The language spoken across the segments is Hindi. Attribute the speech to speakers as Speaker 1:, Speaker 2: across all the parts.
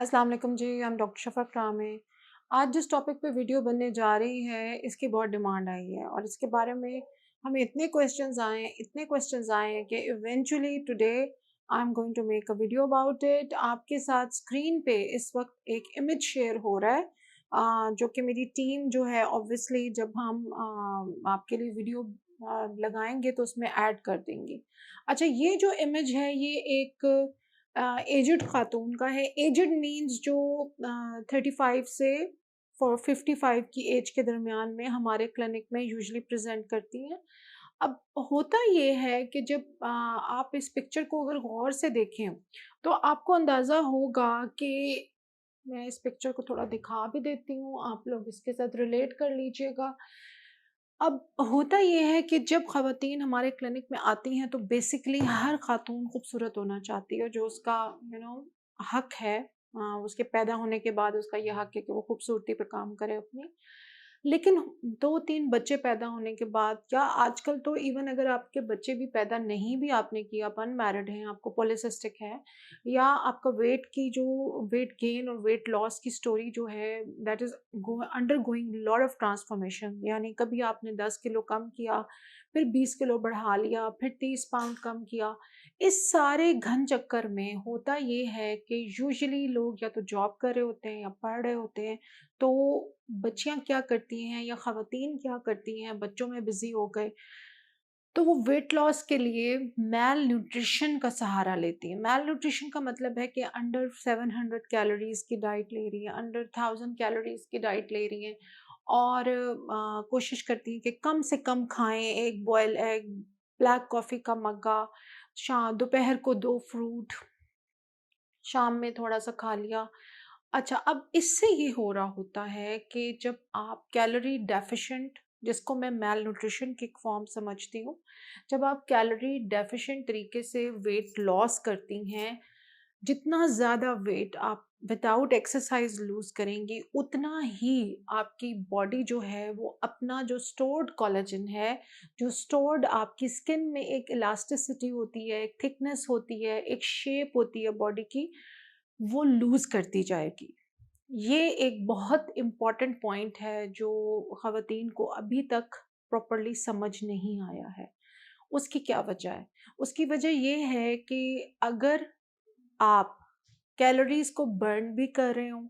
Speaker 1: अस्सलाम वालेकुम जी, आई एम डॉक्टर शफ़क़त रामी। आज जिस टॉपिक पे वीडियो बनने जा रही है, इसकी बहुत डिमांड आई है और इसके बारे में हमें इतने क्वेश्चंस आए हैं कि eventually today I am going to make a video about it. आपके साथ स्क्रीन पे इस वक्त एक इमेज शेयर हो रहा है, जो कि मेरी टीम जो है ऑब्वियसली जब हम आपके लिए वीडियो लगाएंगे तो उसमें ऐड कर देंगे। अच्छा, ये जो इमेज है ये एक एजड खातून का है। एजड मीन्स जो 35 से 55 की एज के दरमियान में हमारे क्लिनिक में यूजुअली प्रेजेंट करती हैं। अब होता ये है कि जब आप इस पिक्चर को अगर गौर से देखें तो आपको अंदाज़ा होगा कि मैं इस पिक्चर को थोड़ा दिखा भी देती हूँ, आप लोग इसके साथ रिलेट कर लीजिएगा। अब होता ये है कि जब ख़वातीन हमारे क्लिनिक में आती हैं तो बेसिकली हर ख़ातून खूबसूरत होना चाहती है, जो उसका हक है। उसके पैदा होने के बाद उसका ये हक है कि वो खूबसूरती पे काम करे अपनी। लेकिन 2-3 बच्चे पैदा होने के बाद, या आजकल तो इवन अगर आपके बच्चे भी पैदा नहीं भी आपने किया, आप अनमैरिड हैं, आपको पॉलीसिस्टिक है, या आपका वेट गेन और वेट लॉस की स्टोरी जो है that is undergoing lot of transformation, यानी कभी आपने 10 किलो कम किया, फिर 20 किलो बढ़ा लिया, फिर 30 पाउंड कम किया। इस सारे घन चक्कर में होता ये है कि यूजुअली लोग या तो जॉब कर रहे होते हैं या पढ़ रहे होते हैं, तो बच्चियाँ क्या करती हैं या ख़वातीन क्या करती हैं, बच्चों में बिज़ी हो गए, तो वो वेट लॉस के लिए मैल न्यूट्रिशन का सहारा लेती हैं। मैल न्यूट्रिशन का मतलब है कि अंडर 700 कैलोरीज़ की डाइट ले रही हैं, अंडर 1000 कैलोरीज़ की डाइट ले रही हैं और कोशिश करती हैं कि कम से कम खाएँ, 1 बॉयल एग, ब्लैक कॉफ़ी का मग्गा, दोपहर को 2 फ्रूट, शाम में थोड़ा-सा खा लिया। अच्छा, अब इससे ये हो रहा होता है कि जब आप कैलोरी डेफ़िशिएंट, जिसको मैं मैल न्यूट्रिशन की एक फ़ॉर्म समझती हूँ, जब आप कैलोरी डेफ़िशिएंट तरीके से वेट लॉस करती हैं, जितना ज़्यादा वेट आप विदाउट एक्सरसाइज़ लूज़ करेंगी, उतना ही आपकी बॉडी जो है वो अपना जो स्टोर्ड कोलेजन है, जो स्टोर्ड आपकी स्किन में एक इलास्टिसिटी होती है, एक थिकनेस होती है, एक शेप होती है बॉडी की, वो लूज़ करती जाएगी। ये एक बहुत इम्पोर्टेंट पॉइंट है जो ख़वातीन को अभी तक प्रॉपर्ली समझ नहीं आया है। उसकी क्या वजह है? उसकी वजह ये है कि अगर आप कैलोरीज़ को बर्न भी कर रहे हो,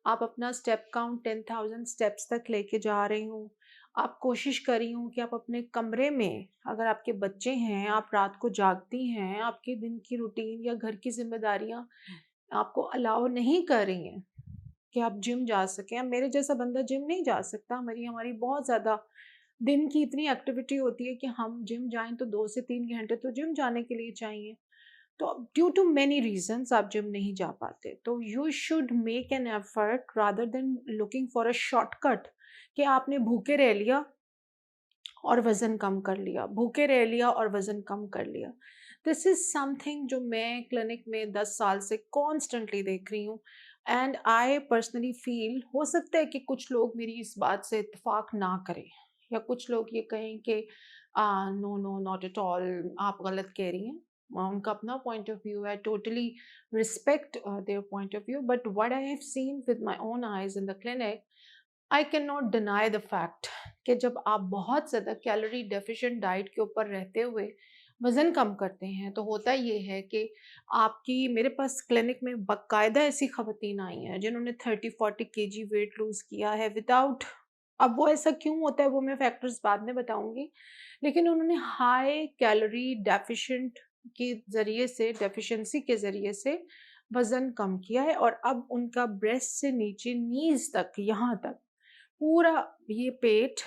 Speaker 1: आप अपना स्टेप काउंट 10,000 स्टेप्स तक लेके जा रही हो, आप कोशिश कर रही हो कि आप अपने कमरे में, अगर आपके बच्चे हैं, आप रात को जागती हैं, आपके दिन की रूटीन या घर की ज़िम्मेदारियाँ आपको अलाउ नहीं कर रही हैं कि आप जिम जा सकें। अब मेरे जैसा बंदा जिम नहीं जा सकता, हमारी हमारी बहुत ज़्यादा दिन की इतनी एक्टिविटी होती है कि हम जिम जाएँ तो 2 से 3 घंटे तो जिम जाने के लिए चाहिए। तो ड्यू टू मेनी रीज़न्स आप जिम नहीं जा पाते। तो you should make an effort rather than looking for a shortcut, कि आपने भूखे रह लिया और वज़न कम कर लिया, भूखे रह लिया और वज़न कम कर लिया। दिस इज़ समथिंग जो मैं क्लिनिक में 10 साल से कॉन्स्टेंटली देख रही हूँ, एंड आई पर्सनली फ़ील, हो सकता है कि कुछ लोग मेरी इस बात से इत्तेफ़ाक ना करें, या कुछ लोग ये कहें कि no, no, not at all, आप गलत कह रही हैं। उनका अपना पॉइंट ऑफ व्यू है, totally respect their point of view, but what I have seen with my own eyes in the clinic, I can not deny the fact कि जब आप बहुत ज़्यादा कैलोरी डेफिशिएंट डाइट के ऊपर रहते हुए वज़न कम करते हैं, तो होता ये है कि आपकी, मेरे पास क्लिनिक में बाकायदा ऐसी ख़वातीन आई हैं जिन्होंने 30-40 केजी वेट लूज़ किया है विदाउट, अब वो ऐसा क्यों होता है वो मैं फैक्टर्स बाद में बताऊँगी, लेकिन उन्होंने हाई कैलोरी डेफिशिएंट के ज़रिए से, डेफिशिएंसी के ज़रिए से वज़न कम किया है, और अब उनका ब्रेस्ट से नीचे नीज़ तक, यहाँ तक पूरा ये पेट,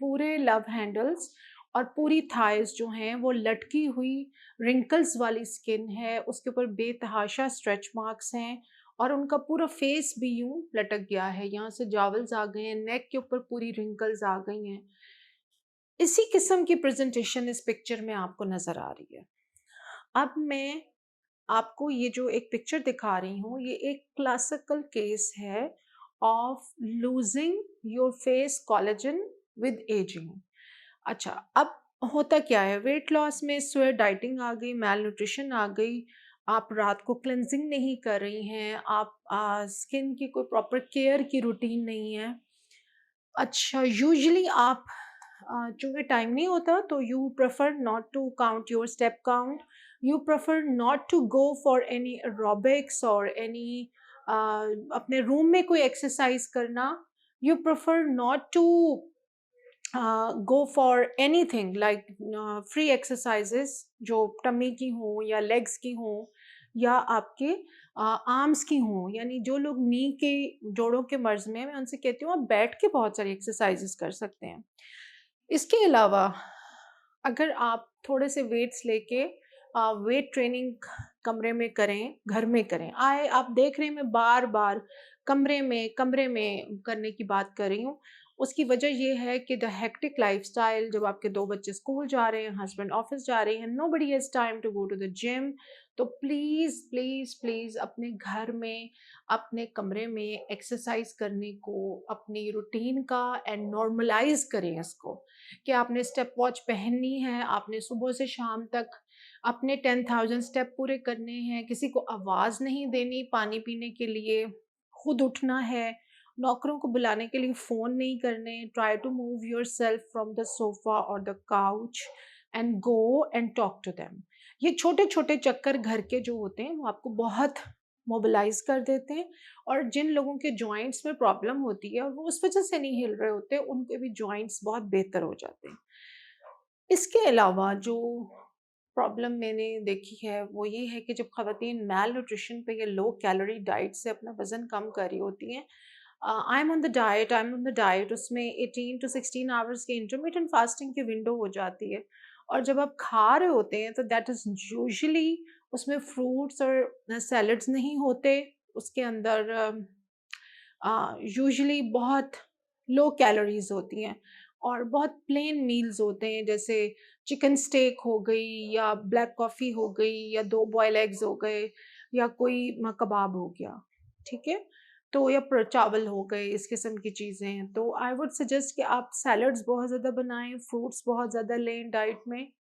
Speaker 1: पूरे लव हैंडल्स और पूरी थाइज़ जो हैं वो लटकी हुई रिंकल्स वाली स्किन है, उसके ऊपर बेतहाशा स्ट्रेच मार्क्स हैं, और उनका पूरा फेस भी यूँ लटक गया है, यहाँ से जॉवल्स आ गए हैं, नेक के ऊपर पूरी रिंकल्स आ गई हैं। इसी किस्म की प्रेज़ेंटेशन इस पिक्चर में आपको नज़र आ रही है। अब मैं आपको ये जो एक पिक्चर दिखा रही हूँ, ये एक क्लासिकल केस है of losing your face collagen with ageing. अच्छा, अब होता क्या है वेट लॉस में, स्वेट डाइटिंग आ गई, मैल न्यूट्रिशन आ गई, आप रात को क्लेंजिंग नहीं कर रही हैं, आप स्किन की कोई प्रॉपर केयर की रूटीन नहीं है। अच्छा, यूजुअली आप चूँकि टाइम नहीं होता तो you prefer not to count your step count, you prefer not to go for any aerobics और एनी अपने रूम में कोई एक्सरसाइज करना, you prefer not to go for anything like free exercises जो टमी की हों या लेग्स की हों या आपके आर्म्स की हों, यानी जो लोग नी के जोड़ों के मर्ज में हैं, मैं उनसे कहती हूँ आप बैठ के बहुत सारी एक्सरसाइजेस कर सकते हैं। इसके अलावा अगर आप थोड़े से वेट्स लेके वेट ट्रेनिंग कमरे में करें, घर में करें, आए आप देख रहे हैं मैं बार बार कमरे में करने की बात कर रही हूँ। उसकी वजह ये है कि द हेक्टिक लाइफस्टाइल, जब आपके 2 बच्चे स्कूल जा रहे हैं, हस्बैंड ऑफिस जा रहे हैं, nobody has time to go to the gym. तो प्लीज़, प्लीज़, प्लीज़ अपने घर में, अपने कमरे में एक्सरसाइज करने को अपनी रूटीन का एंड नॉर्मलाइज़ करें इसको, कि आपने स्टेप वॉच पहननी है, आपने सुबह से शाम तक अपने 10,000 स्टेप पूरे करने हैं, किसी को आवाज़ नहीं देनी पानी पीने के लिए, खुद उठना है, नौकरों को बुलाने के लिए फ़ोन नहीं करने, try to move yourself from the sofa और the couch and go and talk to them. ये छोटे-छोटे चक्कर घर के जो होते हैं, वो आपको बहुत मोबिलाइज़ कर देते हैं, और जिन लोगों के जॉइंट्स में प्रॉब्लम होती है और वो उस वजह से नहीं हिल रहे होते, उनके भी जॉइंट्स बहुत बेहतर हो जाते हैं। इसके अलावा जो प्रॉब्लम मैंने देखी है वो ये है कि जब ख़वातीन मैल न्यूट्रिशन पे या लो कैलोरी डाइट से अपना वज़न कम कर रही होती हैं, I am on the diet, उसमें 18 टू 16 आवर्स की इंटरमिटेंट फास्टिंग की विंडो हो जाती है, और जब आप खा रहे होते हैं तो दैट इज़ यूजुअली उसमें फ्रूट्स और सैलड्स नहीं होते, उसके अंदर यूजुअली बहुत लो कैलोरीज होती हैं और बहुत प्लेन मील्स होते हैं, जैसे चिकन स्टेक हो गई या ब्लैक कॉफ़ी हो गई या 2 बॉयल एग्स हो गए या कोई कबाब हो गया, ठीक है? तो या चावल हो गए, इस किस्म की चीज़ें। तो आई वुड सजेस्ट कि आप सैलड्स बहुत ज़्यादा बनाएं, फ्रूट्स बहुत ज़्यादा लें डाइट में,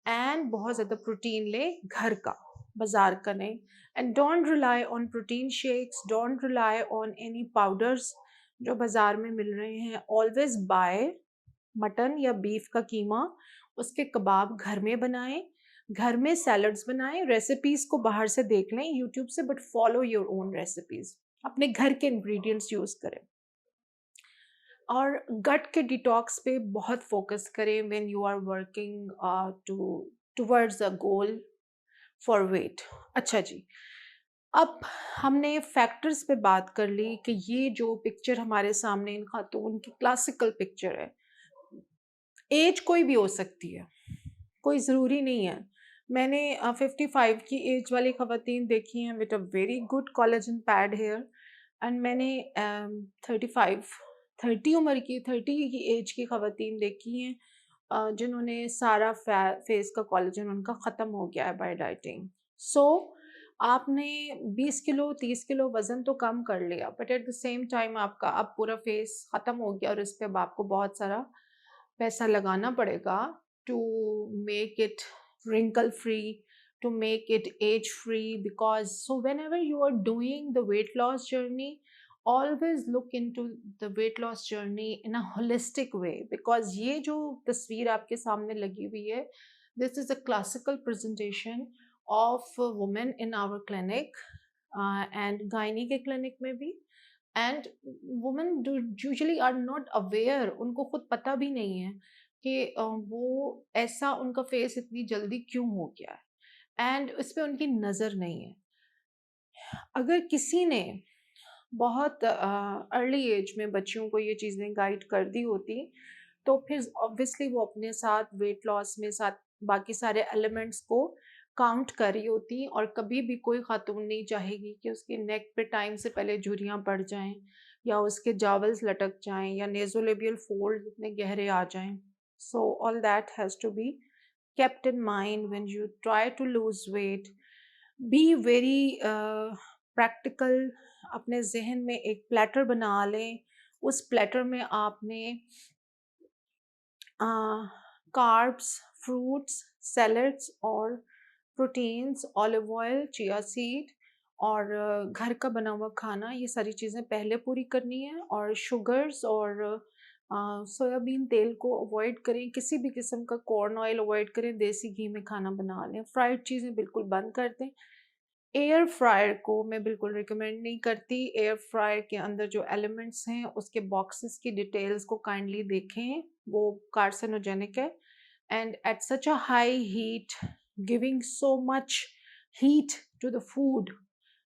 Speaker 1: एंड बहुत ज़्यादा प्रोटीन लें घर का, बाज़ार का नहीं। And don't rely on protein shakes, don't rely on any powders जो बाज़ार में मिल रहे हैं। ऑलवेज़ बाय मटन या बीफ का कीमा, उसके कबाब घर में बनाएं, घर में सैलड्स बनाएं, रेसिपीज़ को बाहर से देख लें यूट्यूब से, but follow your own recipes, अपने घर के इंग्रेडिएंट्स यूज़ करें। और गट के डिटॉक्स पे बहुत फोकस करें when you are working to towards a goal for weight. अच्छा जी, अब हमने फैक्टर्स पे बात कर ली कि ये जो पिक्चर हमारे सामने इन खातून की क्लासिकल पिक्चर है, एज कोई भी हो सकती है, कोई ज़रूरी नहीं है। मैंने 55 की एज वाली ख़वातीन देखी हैं with a very good collagen pad hair, and मैंने 35 30 उम्र की 30 की एज की ख़वातीन देखी हैं जिन्होंने सारा फेस का कोलेजन उनका ख़त्म हो गया है बाय डाइटिंग। सो आपने 20 किलो 30 किलो वज़न तो कम कर लिया, but at the same time आपका अब पूरा फेस ख़त्म हो गया और इस पे अब आपको बहुत सारा पैसा लगाना पड़ेगा to make it wrinkle free, to make it age free. Because so whenever you are doing the weight loss journey, always look into the weight loss journey in a holistic way, because ये जो तस्वीर आपके सामने लगी हुई है, this is a classical presentation of a woman in our clinic and gynae के clinic में भी, and women usually are not aware, उनको खुद पता भी नहीं है कि वो ऐसा उनका फेस इतनी जल्दी क्यों हो गया है, एंड इस पे उनकी नज़र नहीं है। अगर किसी ने बहुत अर्ली एज में बच्चियों को ये चीज़ें गाइड कर दी होती, तो फिर ऑब्वियसली वो अपने साथ वेट लॉस में साथ बाकी सारे एलिमेंट्स को काउंट कर रही होती, और कभी भी कोई खातून नहीं चाहेगी कि उसके नेक पे टाइम से पहले झुर्रियाँ पड़ जाएं या उसके जावल्स लटक जाएं या नेज़ोलेबियल फोल्ड इतने गहरे आ जाएं। So all that has to be kept in mind when you try to lose weight. Be very practical, अपने जहन में एक प्लेटर बना लें, उस प्लेटर में आपने कार्ब्स, फ्रूट्स, सैलड्स और proteins, olive oil, chia seed और घर का बना हुआ खाना, ये सारी चीज़ें पहले पूरी करनी है। और शुगर्स और सोयाबीन तेल को अवॉइड करें, किसी भी किस्म का कॉर्न ऑयल अवॉइड करें, देसी घी में खाना बना लें, फ्राइड चीज़ें बिल्कुल बंद कर दें। एयर फ्रायर को मैं बिल्कुल रिकमेंड नहीं करती। एयर फ्रायर के अंदर जो एलिमेंट्स हैं उसके बॉक्सेस की डिटेल्स को काइंडली देखें, वो कार्सिनोजेनिक है। And at such a high heat, giving so much heat to the food,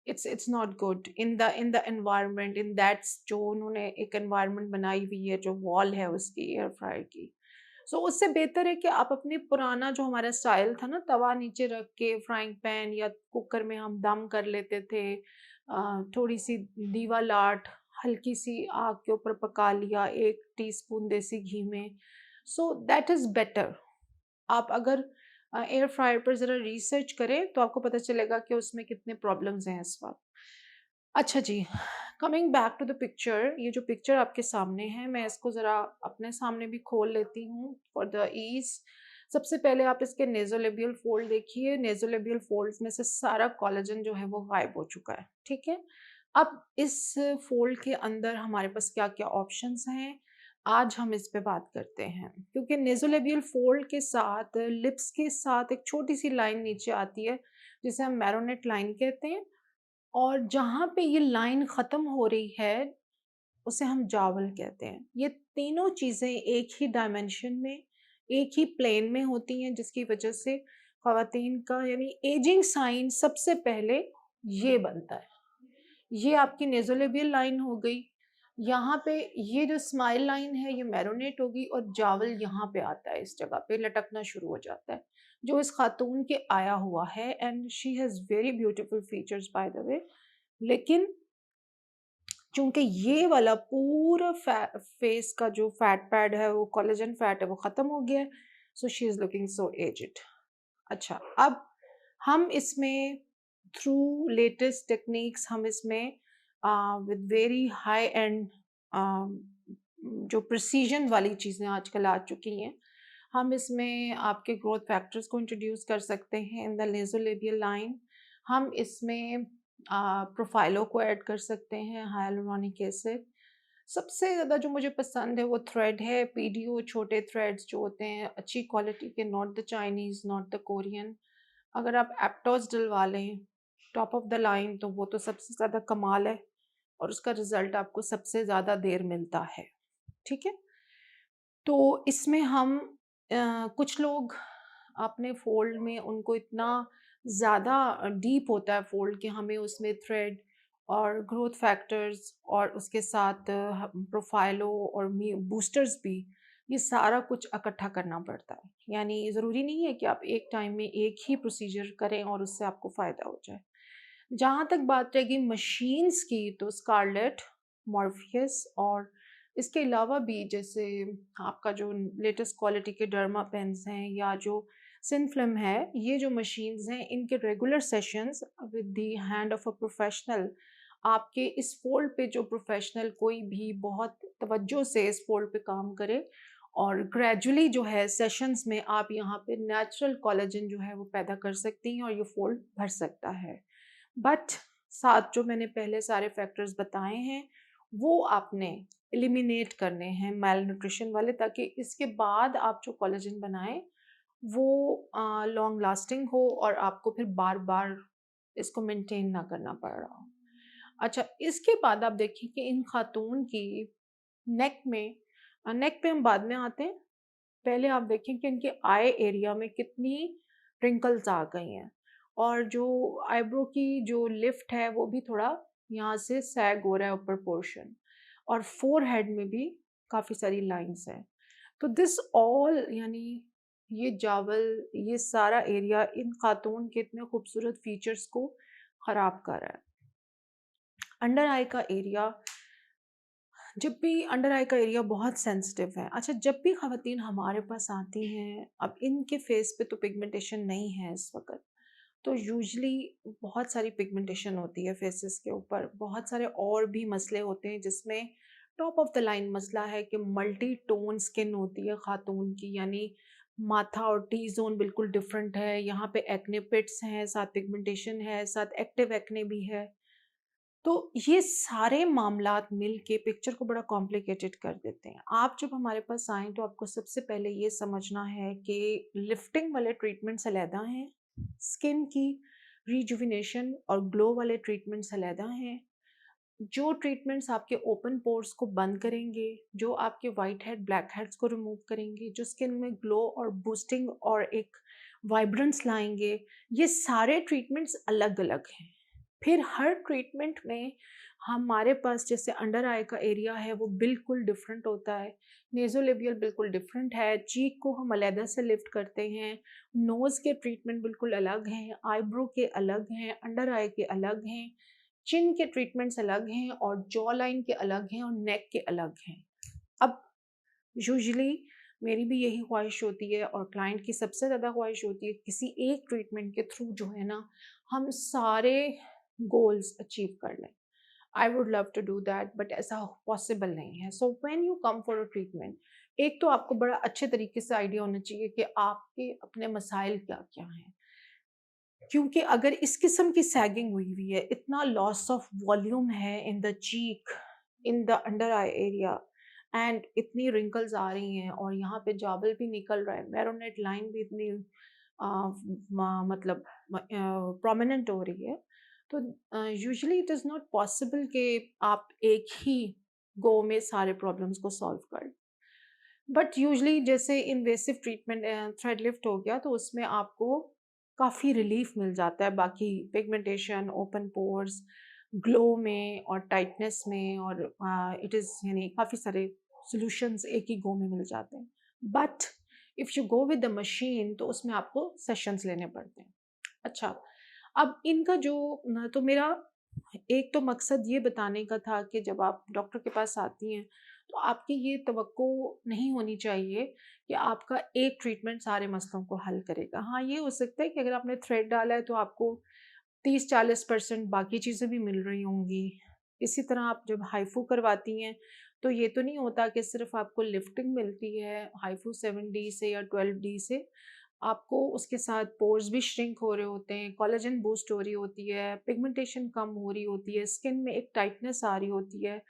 Speaker 1: it's not good in the environment, in that's जो उन्होंने एक एनवायरनमेंट बनाई हुई है, जो वॉल है उसकी एयर फ्रायर की। सो उससे बेहतर है कि आप अपने पुराना जो हमारा स्टाइल था ना, तवा नीचे रख के फ्राइंग पैन या कुकर में हम दम कर लेते थे, थोड़ी सी दीवा लाट हल्की सी आग के ऊपर पका लिया 1 टीस्पून देसी घी में, सो दैट इज़ बेटर। आप अगर एयर फ्रायर पर ज़रा रिसर्च करें तो आपको पता चलेगा कि उसमें कितने प्रॉब्लम्स हैं इस वक्त। अच्छा जी, coming back to the picture, ये जो पिक्चर आपके सामने है मैं इसको ज़रा अपने सामने भी खोल लेती हूँ फॉर द ईज। सबसे पहले आप इसके नेज़ोलेबियल फोल्ड देखिए, नेज़ोलेबियल फोल्ड्स में से सारा कोलेजन जो है वो गायब हो चुका है, ठीक है। अब इस फोल्ड के अंदर हमारे पास क्या क्या ऑप्शंस हैं, आज हम इस पे बात करते हैं। क्योंकि नेज़ोलेबियल फोल्ड के साथ लिप्स के साथ एक छोटी सी लाइन नीचे आती है जिसे हम मैरोनेट लाइन कहते हैं, और जहाँ पे ये लाइन ख़त्म हो रही है उसे हम जावल कहते हैं। ये तीनों चीज़ें एक ही डायमेंशन में, एक ही प्लेन में होती हैं, जिसकी वजह से ख़वातीन का यानी एजिंग साइन सबसे पहले ये बनता है। ये आपकी नेज़ोलेबियल लाइन हो गई, यहाँ पे ये जो स्माइल लाइन है ये मैरोनेट होगी, और जावल यहाँ पे आता है, इस जगह पे लटकना शुरू हो जाता है, जो इस खातून के आया हुआ है। And she has very beautiful features by the way. लेकिन चूंकि ये वाला पूरा फेस का जो फैट पैड है, वो कोलेजन फैट है, वो ख़त्म हो गया है, so she is looking so aged. अच्छा, अब हम इसमें थ्रू लेटेस्ट टेक्निक्स हम इसमें विद वेरी हाई एंड जो प्रिसीजन वाली चीज़ें आजकल आ चुकी हैं, हम इसमें आपके ग्रोथ फैक्टर्स को इंट्रोड्यूस कर सकते हैं इन द नेज़ोलेबियल लाइन। हम इसमें प्रोफाइलो को ऐड कर सकते हैं, हाइलुरोनिक एसिड। सबसे ज़्यादा जो मुझे पसंद है वो थ्रेड है, पीडीओ छोटे थ्रेड्स जो होते हैं अच्छी क्वालिटी के, not the Chinese, not the Korean. अगर आप एप्टोस डलवा लें टॉप ऑफ द लाइन तो वो तो सबसे ज़्यादा कमाल है, और उसका रिज़ल्ट आपको सबसे ज़्यादा देर मिलता है, ठीक है। तो इसमें हम कुछ लोग अपने फ़ोल्ड में उनको इतना ज़्यादा डीप होता है फ़ोल्ड कि हमें उसमें थ्रेड और ग्रोथ फैक्टर्स और उसके साथ प्रोफाइलो और बूस्टर्स भी, ये सारा कुछ इकट्ठा करना पड़ता है। यानी ज़रूरी नहीं है कि आप एक टाइम में एक ही प्रोसीजर करें और उससे आपको फ़ायदा हो जाए। जहाँ तक बात रहेगी मशीन्स की, तो स्कारलेट, मॉर्फियस और इसके अलावा भी जैसे आपका जो लेटेस्ट क्वालिटी के डर्मा पेन्स हैं या जो सिनफ्लिम है, ये जो मशीन्स हैं इनके regular sessions with the hand of a professional, आपके इस फोल्ड पे जो प्रोफेशनल कोई भी बहुत तवज्जो से इस फोल्ड पे काम करे और ग्रेजुअली जो है सेशंस में आप यहाँ पे नेचुरल कोलेजन जो है वो पैदा कर सकती हैं और ये फोल्ड भर सकता है। बट साथ जो मैंने पहले सारे फैक्टर्स बताए हैं वो आपने एलिमिनेट करने हैं मेल न्यूट्रिशन वाले, ताकि इसके बाद आप जो कोलेजन बनाएं वो लॉन्ग लास्टिंग हो और आपको फिर बार बार इसको मेंटेन ना करना पड़ रहा हो। अच्छा, इसके बाद आप देखिए कि इन खातून की नेक में, नेक पे हम बाद में आते हैं, पहले आप देखें कि इनके आई एरिया में कितनी रिंकल्स आ गई हैं, और जो आईब्रो की जो लिफ्ट है वो भी थोड़ा यहाँ से सैग हो रहा है ऊपर पोर्शन, और फोरहेड में भी काफ़ी सारी लाइंस हैं। तो दिस ऑल यानी ये जावल, ये सारा एरिया इन खातून के इतने खूबसूरत फीचर्स को ख़राब कर रहा है। अंडर आई का एरिया, जब भी अंडर आई का एरिया बहुत सेंसिटिव है। अच्छा, जब भी ख़वातीन हमारे पास आती हैं, अब इनके फेस पे तो पिगमेंटेशन नहीं है इस वक्त, तो यूजुअली बहुत सारी पिगमेंटेशन होती है फेसेस के ऊपर, बहुत सारे और भी मसले होते हैं, जिसमें टॉप ऑफ द लाइन मसला है कि मल्टी टोन स्किन होती है खातून की, यानी माथा और टी ज़ोन बिल्कुल डिफरेंट है, यहाँ पे एक्ने पिट्स हैं, साथ पिगमेंटेशन है, साथ एक्टिव एक्ने भी है। तो ये सारे मामलात मिल के पिक्चर को बड़ा कॉम्प्लिकेटेड कर देते हैं। आप जब हमारे पास आएँ तो आपको सबसे पहले ये समझना है कि लिफ्टिंग वाले ट्रीटमेंट्स अलहदा हैं, स्किन की रिजुविनेशन और ग्लो वाले ट्रीटमेंट्स अलहदा हैं। जो ट्रीटमेंट्स आपके ओपन पोर्स को बंद करेंगे, जो आपके व्हाइट हेड, ब्लैक हेड्स को रिमूव करेंगे, जो स्किन में ग्लो और बूस्टिंग और एक वाइब्रेंस लाएँगे, ये सारे ट्रीटमेंट्स अलग-अलग हैं। फिर हर ट्रीटमेंट में हमारे पास जैसे अंडर आई का एरिया है वो बिल्कुल डिफरेंट होता है, नेज़ोलेबियल बिल्कुल डिफरेंट है, चीक को हम अलहदा से लिफ्ट करते हैं, नोज़ के ट्रीटमेंट बिल्कुल अलग हैं, आईब्रो के अलग हैं, अंडर आई के अलग हैं, चिन के ट्रीटमेंट्स अलग हैं और जॉ लाइन के अलग हैं और नेक के अलग हैं। अब यूजुअली मेरी भी यही ख्वाहिश होती है और क्लाइंट की सबसे ज़्यादा ख्वाहिश होती है किसी एक ट्रीटमेंट के थ्रू जो है ना हम सारे गोल्स अचीव कर लें। I would love to do that but ऐसा पॉसिबल नहीं है। So when you come for a treatment, एक तो आपको बड़ा अच्छे तरीके से आइडिया होना चाहिए कि आपके अपने मसाइल क्या-क्या हैं। क्योंकि अगर इस किस्म की सैगिंग हुई है, इतना लॉस ऑफ वॉल्यूम है in the cheek, in the under eye area and इतनी रिंकल्स आ रही हैं और यहाँ पे जाबल भी निकल रहा है, मेरोनेट लाइन भी इतनी मतलब प्रोमिनेंट हो रही है, तो usually it is not possible कि आप एक ही गो में सारे प्रॉब्लम्स को सॉल्व कर। बट यूजुअली जैसे इन्वेसिव ट्रीटमेंट थ्रेड लिफ्ट हो गया तो उसमें आपको काफ़ी रिलीफ मिल जाता है बाकी पिगमेंटेशन, ओपन पोर्स, ग्लो में और टाइटनेस में और इट इज़ यानी काफ़ी सारे सॉल्यूशंस एक ही गो में मिल जाते हैं। But if you go with the machine तो उसमें आपको सेशंस लेने पड़ते हैं। अच्छा, अब इनका जो तो मेरा एक तो मकसद ये बताने का था कि जब आप डॉक्टर के पास आती हैं तो आपकी ये तवक्को नहीं होनी चाहिए कि आपका एक ट्रीटमेंट सारे मसलों को हल करेगा। हाँ, ये हो सकता है कि अगर आपने थ्रेड डाला है तो आपको 30-40% बाकी चीज़ें भी मिल रही होंगी। इसी तरह आप जब हाइफू करवाती हैं तो ये तो नहीं होता कि सिर्फ़ आपको लिफ्टिंग मिलती है हाइफू 7D से या 12D से, आपको उसके साथ पोर्स भी श्रिंक हो रहे होते हैं, कोलेजन बूस्ट हो रही होती है, पिगमेंटेशन कम हो रही होती है, स्किन में एक टाइटनेस आ रही होती है,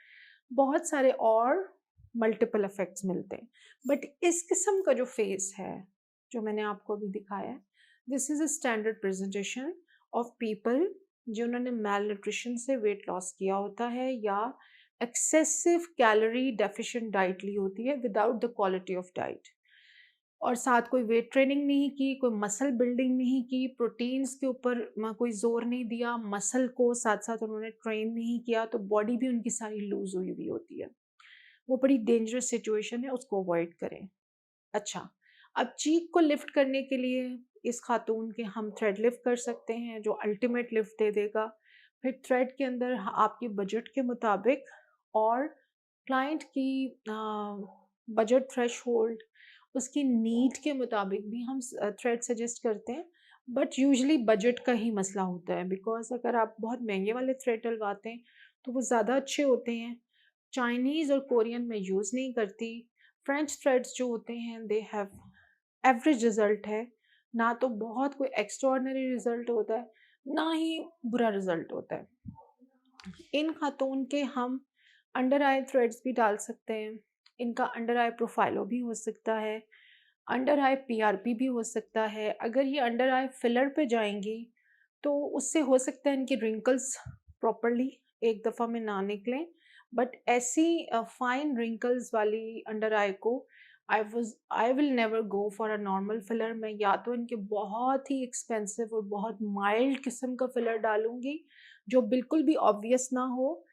Speaker 1: बहुत सारे और मल्टीपल इफ़ेक्ट्स मिलते हैं। बट इस किस्म का जो फेस है, जो मैंने आपको अभी दिखाया है, this is a standard presentation of people जिन्होंने मैलन्यूट्रिशन से वेट लॉस किया होता है या एक्सेसिव कैलोरी डेफिशिएंट डाइट ली होती है without the quality of diet. और साथ कोई वेट ट्रेनिंग नहीं की, कोई मसल बिल्डिंग नहीं की, प्रोटीन्स के ऊपर कोई ज़ोर नहीं दिया, मसल को साथ-साथ उन्होंने ट्रेन नहीं किया, तो बॉडी भी उनकी सारी लूज़ हुई हुई होती है। वो बड़ी डेंजरस सिचुएशन है, उसको अवॉइड करें। अच्छा, अब चीक को लिफ्ट करने के लिए इस खातून के हम थ्रेड लिफ्ट कर सकते हैं, जो अल्टीमेट लिफ्ट दे देगा। फिर थ्रेड के अंदर आपके बजट के मुताबिक और क्लाइंट की बजट थ्रेशहोल्ड, उसकी नीड के मुताबिक भी हम थ्रेड सजेस्ट करते हैं। बट यूजुअली बजट का ही मसला होता है बिकॉज़ अगर आप बहुत महँगे वाले थ्रेड डलवाते हैं, तो वो ज़्यादा अच्छे होते हैं। चाइनीज़ और कोरियन मैं यूज़ नहीं करती। फ्रेंच थ्रेड्स जो होते हैं दे हैव एवरेज रिज़ल्ट है, ना तो बहुत कोई एक्स्ट्राऑर्डिनरी रिज़ल्ट होता है, ना ही बुरा रिज़ल्ट होता है। इन खातून के हम अंडर आई थ्रेड्स भी डाल सकते हैं, इनका अंडर आई प्रोफाइलो भी हो सकता है, अंडर आई पीआरपी भी हो सकता है। अगर ये अंडर आई फिलर पे जाएँगी, तो उससे हो सकता है इनकी रिंकल्स प्रॉपर्ली एक दफ़ा में ना निकलें, बट ऐसी फाइन रिंकल्स वाली अंडर आई को I will never go for a normal filler. मैं या तो इनके बहुत ही एक्सपेंसिव और बहुत माइल्ड किस्म का फिलर डालूँगी, जो बिल्कुल भी ऑब्वियस ना हो,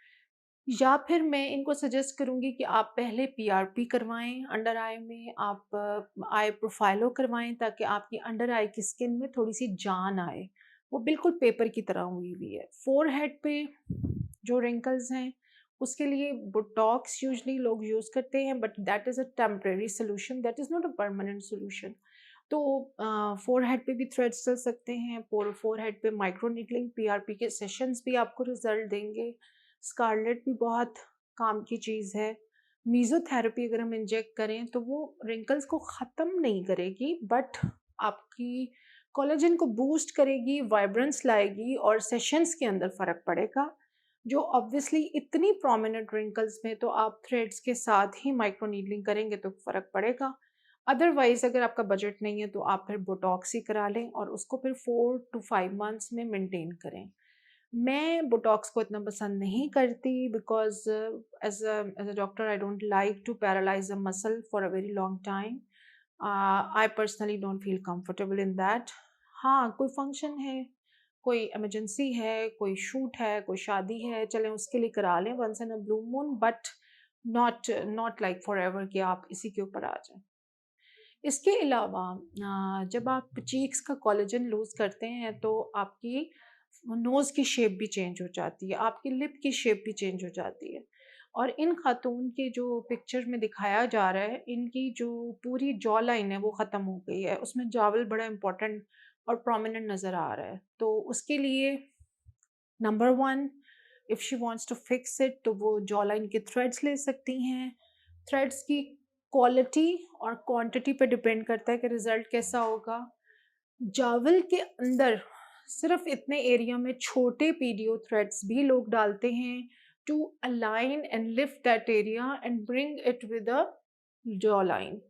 Speaker 1: या फिर मैं इनको सजेस्ट करूँगी कि आप पहले पीआरपी करवाएँ अंडर आई में, आप आई प्रोफाइलो करवाएँ ताकि आपकी अंडर आई की स्किन में थोड़ी-सी जान आए। वो बिल्कुल पेपर की तरह हुई हुई है। फ़ोरहेड पे जो रिंकल्स हैं, उसके लिए बोटॉक्स यूजुअली लोग यूज़ करते हैं but that is a temporary solution, that is not a permanent solution. तो फ़ोरहेड पे भी थ्रेड्स चल सकते हैं, फ़ोरहेड पे माइक्रो नीडलिंग, पीआरपी के सेशंस भी आपको रिज़ल्ट देंगे। स्कारलेट भी बहुत काम की चीज़ है, मीज़ोथेरेपी अगर हम इंजेक्ट करें तो वो रिंकल्स को ख़त्म नहीं करेगी, बट आपकी कोलेजन को बूस्ट करेगी, वाइब्रेंस लाएगी और सेशंस के अंदर फ़र्क पड़ेगा। जो ऑब्वियसली इतनी प्रोमिनेंट रिंकल्स में तो आप थ्रेड्स के साथ ही माइक्रो नीडलिंग करेंगे तो फ़र्क पड़ेगा। अदरवाइज़ अगर आपका बजट नहीं है तो आप फिर बोटॉक्स ही करा लें और उसको फिर 4 टू 5 मंथ्स में मेंटेन करें। मैं बोटॉक्स को इतना पसंद नहीं करती because as a doctor I don't like to paralyse a muscle for a very long time. I personally don't feel comfortable in that. हाँ, कोई फंक्शन है, कोई इमरजेंसी है, कोई शूट है, कोई शादी है, चलें उसके लिए करा लें once in a blue moon, but not not like forever कि आप इसी के ऊपर आ जाएँ। इसके अलावा जब आप चीक्स का कोलेजन लूज़ करते हैं तो आपकी नोज़ की शेप भी चेंज हो जाती है, आपकी लिप की शेप भी चेंज हो जाती है। और इन खातून के जो पिक्चर में दिखाया जा रहा है, इनकी जो पूरी जॉ लाइन है वो ख़त्म हो गई है, उसमें जॉवल बड़ा इम्पोर्टेंट और प्रोमिनेंट नज़र आ रहा है। तो उसके लिए number 1, if she wants to fix it तो वो जॉ लाइन के थ्रेड्स ले सकती हैं। थ्रेड्स की क्वालिटी और क्वांटिटी पे डिपेंड करता है कि रिज़ल्ट कैसा होगा। जॉवल के अंदर सिर्फ इतने एरिया में छोटे पीडियो थ्रेड्स भी लोग डालते हैं to align and lift that area and bring it with a jaw line.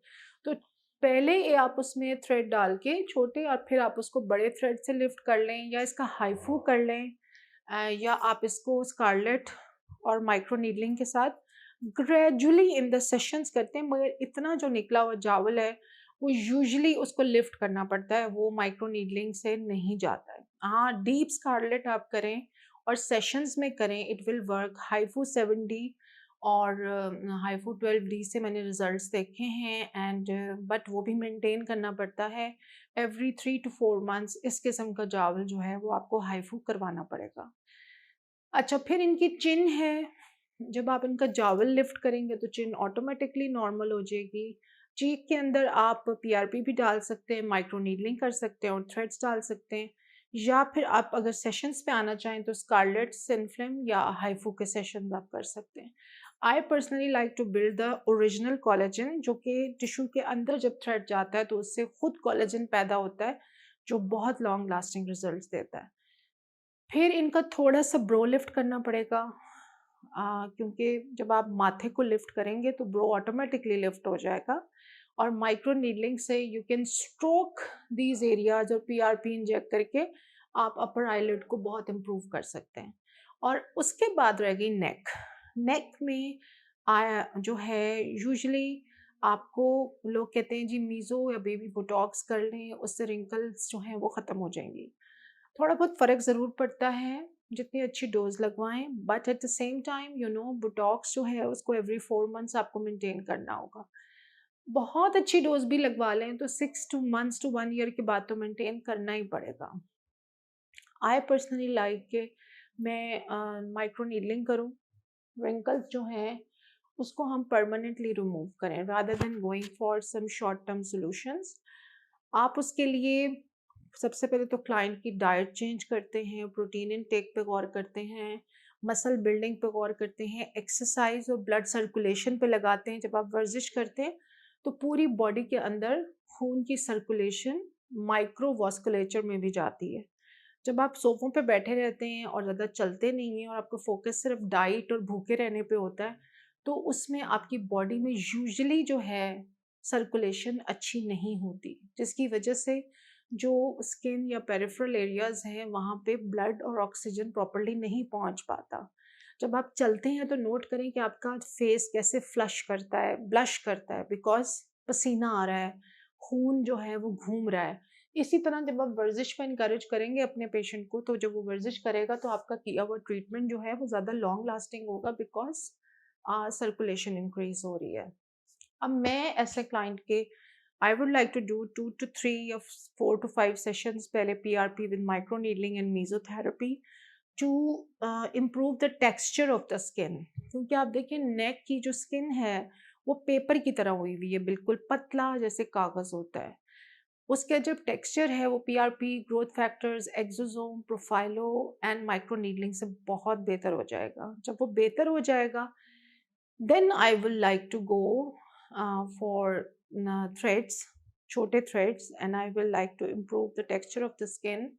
Speaker 1: तो पहले ये आप उसमें थ्रेड डाल के छोटे और फिर आप उसको बड़े थ्रेड से लिफ्ट कर लें या इसका हाइफू कर लें, या आप इसको स्कारलेट और माइक्रो नीडलिंग के साथ ग्रेजुअली इन द सेशंस करते हैं, मगर इतना जो निकला हुआ जावल है वो यूजुअली उसको लिफ्ट करना पड़ता है, वो माइक्रो नीडलिंग से नहीं जाता है। हाँ, डीप स्कारलेट आप करें और सेशंस में करें, it will work. HIFU 7D और हाइफू 12D से मैंने रिजल्ट्स देखे हैं, एंड बट वो भी मेंटेन करना पड़ता है। एवरी 3 to 4 मंथ्स इस किस्म का जावल जो है वो आपको हाइफू करवाना पड़ेगा। अच्छा, फिर इनकी चिन है, जब आप इनका जॉवल लिफ्ट करेंगे तो चिन ऑटोमेटिकली नॉर्मल हो जाएगी। चीक के अंदर आप पीआरपी भी डाल सकते हैं, माइक्रो नीडलिंग कर सकते हैं और थ्रेड्स डाल सकते हैं, या फिर आप अगर सेशंस पे आना चाहें तो स्कारलेट, सिनफ्लिम या हाइफू के सेशंस आप कर सकते हैं। I personally like to build the original collagen, जो कि टिश्यू के अंदर जब थ्रेड जाता है तो उससे खुद कोलेजन पैदा होता है, जो बहुत लॉन्ग लास्टिंग रिजल्ट्स देता है। फिर इनका थोड़ा-सा ब्रो लिफ्ट करना पड़ेगा, क्योंकि जब आप माथे को लिफ्ट करेंगे तो ब्रो ऑटोमेटिकली लिफ्ट हो जाएगा, और माइक्रो नीडलिंग से you can stroke these areas और पीआरपी इंजेक्ट करके आप अपर आईलिड को बहुत इम्प्रूव कर सकते हैं। और उसके बाद रह गई नेक। नेक में जो है यूजुअली आपको लोग कहते हैं जी मीज़ो या बेबी बोटॉक्स कर लें, उससे रिंकल्स जो हैं वो ख़त्म हो जाएंगी। थोड़ा बहुत फ़र्क ज़रूर पड़ता है, जितनी अच्छी डोज़ लगवाएँ, but at the same time botox जो है उसको एवरी 4 मंथ्स आपको मेंटेन करना होगा। बहुत अच्छी डोज़ भी लगवा लें तो 6 टू मंथ्स टू 1 ईयर के बाद तो मेंटेन करना ही पड़ेगा। आई पर्सनली लाइक के मैं माइक्रो नीडलिंग करूँ, रिंकल्स जो हैं उसको हम परमानेंटली रिमूव करें rather than going for some short term solutions. आप उसके लिए सबसे पहले तो क्लाइंट की डाइट चेंज करते हैं, प्रोटीन इनटेक पे गौर करते हैं, मसल बिल्डिंग पे गौर करते हैं, एक्सरसाइज और ब्लड सर्कुलेशन पे लगाते हैं। जब आप वर्जिश करते हैं तो पूरी बॉडी के अंदर खून की सर्कुलेशन माइक्रोवास्कुलेचर में भी जाती है। जब आप सोफ़ों पे बैठे रहते हैं और ज़्यादा चलते नहीं हैं और आपका फ़ोकस सिर्फ डाइट और भूखे रहने पे होता है, तो उसमें आपकी बॉडी में यूजुअली जो है सर्कुलेशन अच्छी नहीं होती, जिसकी वजह से जो स्किन या पेरिफेरल एरियाज़ हैं वहाँ पे ब्लड और ऑक्सीजन प्रॉपर्ली नहीं पहुँच पाता। जब आप चलते हैं तो नोट करें कि आपका फेस कैसे फ्लश करता है, ब्लश करता है, बिकॉज़ पसीना आ रहा है, खून जो है वो घूम रहा है। इसी तरह जब आप वर्जिश में इनकरेज करेंगे अपने पेशेंट को, तो जब वो वर्जिश करेगा तो आपका किया हुआ ट्रीटमेंट जो है वो ज़्यादा लॉन्ग लास्टिंग होगा, बिकॉज़ सर्कुलेशन इंक्रीज़ हो रही है। अब मैं ऐसे क्लाइंट के I would like to do 2 to 3 या 4 to 5 सेशंस पहले PRP with micro needling and mesotherapy to improve the texture of the skin. क्योंकि आप देखिए नेक की जो स्किन है वो पेपर की तरह हुई हुई है, बिल्कुल पतला जैसे कागज़ होता है। उसका जब टेक्सचर है वो PRP, growth factors, exosome, Profhilo and micro needling से बहुत बेहतर हो जाएगा। जब वो बेहतर हो जाएगा Then I will like to go for threads, छोटे threads, and I will like to improve the texture of the skin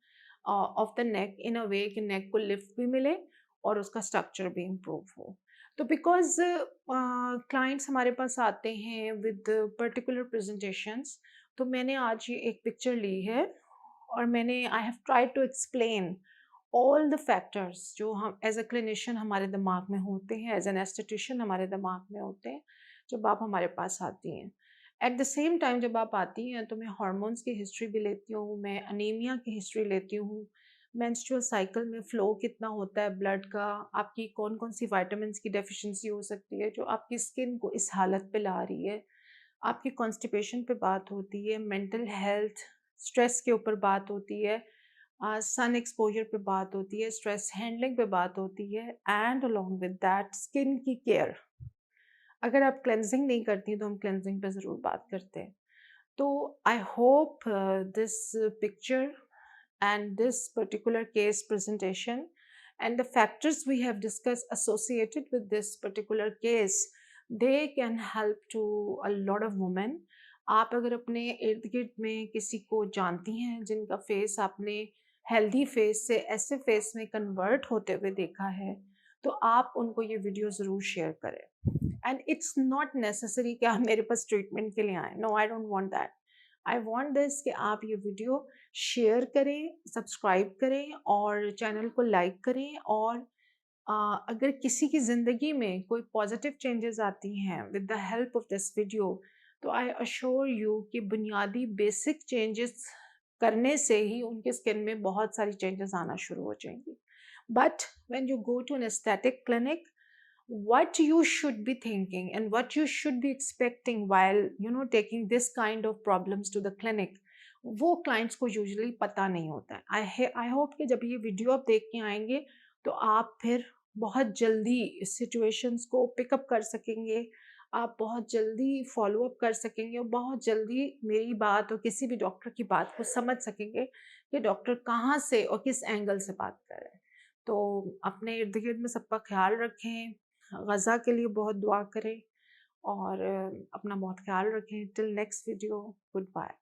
Speaker 1: of the neck in a way कि neck को lift भी मिले और उसका structure भी improve हो. तो because clients हमारे पास आते हैं with particular presentations, तो मैंने आज ये एक picture ली है और मैंने I have tried to explain all the factors जो हम एज अ क्लिनिशियन हमारे दिमाग में होते हैं, एज एन एस्थेटिशियन हमारे दिमाग में होते हैं जब आप हमारे पास आती हैं. एट द सेम टाइम जब आप आती हैं तो मैं हार्मोन्स की हिस्ट्री भी लेती हूँ, मैं अनीमिया की हिस्ट्री लेती हूँ, मेंस्ट्रुअल साइकिल में फ़्लो कितना होता है ब्लड का, आपकी कौन कौन सी वाइटामिन की डेफिशिएंसी हो सकती है जो आपकी स्किन को इस हालत पे ला रही है, आपकी कॉन्स्टिपेशन पे बात होती है, मेंटल हेल्थ, स्ट्रेस के ऊपर बात होती है, सन एक्सपोजर पे बात होती है, स्ट्रेस हैंडलिंग पे बात होती है, and along with that skin की केयर. अगर आप क्लेंजिंग नहीं करती तो हम क्लेंजिंग पे ज़रूर बात करते हैं. तो I hope this picture and this particular case presentation and the factors we have discussed associated with this particular case, they can help to a lot of women. आप अगर अपने इर्द गिर्द में किसी को जानती हैं जिनका फेस आपने हेल्दी फेस से ऐसे फेस में कन्वर्ट होते हुए देखा है, तो आप उनको ये वीडियो ज़रूर शेयर करें. एंड इट्स नॉट नेसेसरी कि आप मेरे पास ट्रीटमेंट के लिए आएँ. No, I don't want that. I want this कि आप ये वीडियो शेयर करें, सब्सक्राइब करें और चैनल को लाइक करें. और अगर किसी की ज़िंदगी में कोई पॉजिटिव चेंजेस आती हैं with the help of this video, तो आई अश्योर यू कि बुनियादी बेसिक चेंजेस करने से ही उनके स्किन में बहुत सारी चेंजेस आना शुरू हो जाएंगी. But when you go to an aesthetic clinic, what you should be thinking and what you should be expecting while taking this kind of problems to the clinic, वो क्लाइंट्स को यूजुअली पता नहीं होता है. आई होप कि जब ये वीडियो आप देख के आएंगे तो आप फिर बहुत जल्दी इस सिचुएशंस को पिकअप कर सकेंगे, आप बहुत जल्दी फॉलो अप कर सकेंगे और बहुत जल्दी मेरी बात और किसी भी डॉक्टर की बात को समझ सकेंगे कि डॉक्टर कहाँ से और किस एंगल से बात कर रहे हैं. तो अपने इर्द गिर्द में सबका ख्याल रखें, गज़ा के लिए बहुत दुआ करें और अपना बहुत ख्याल रखें. Till next video, good bye.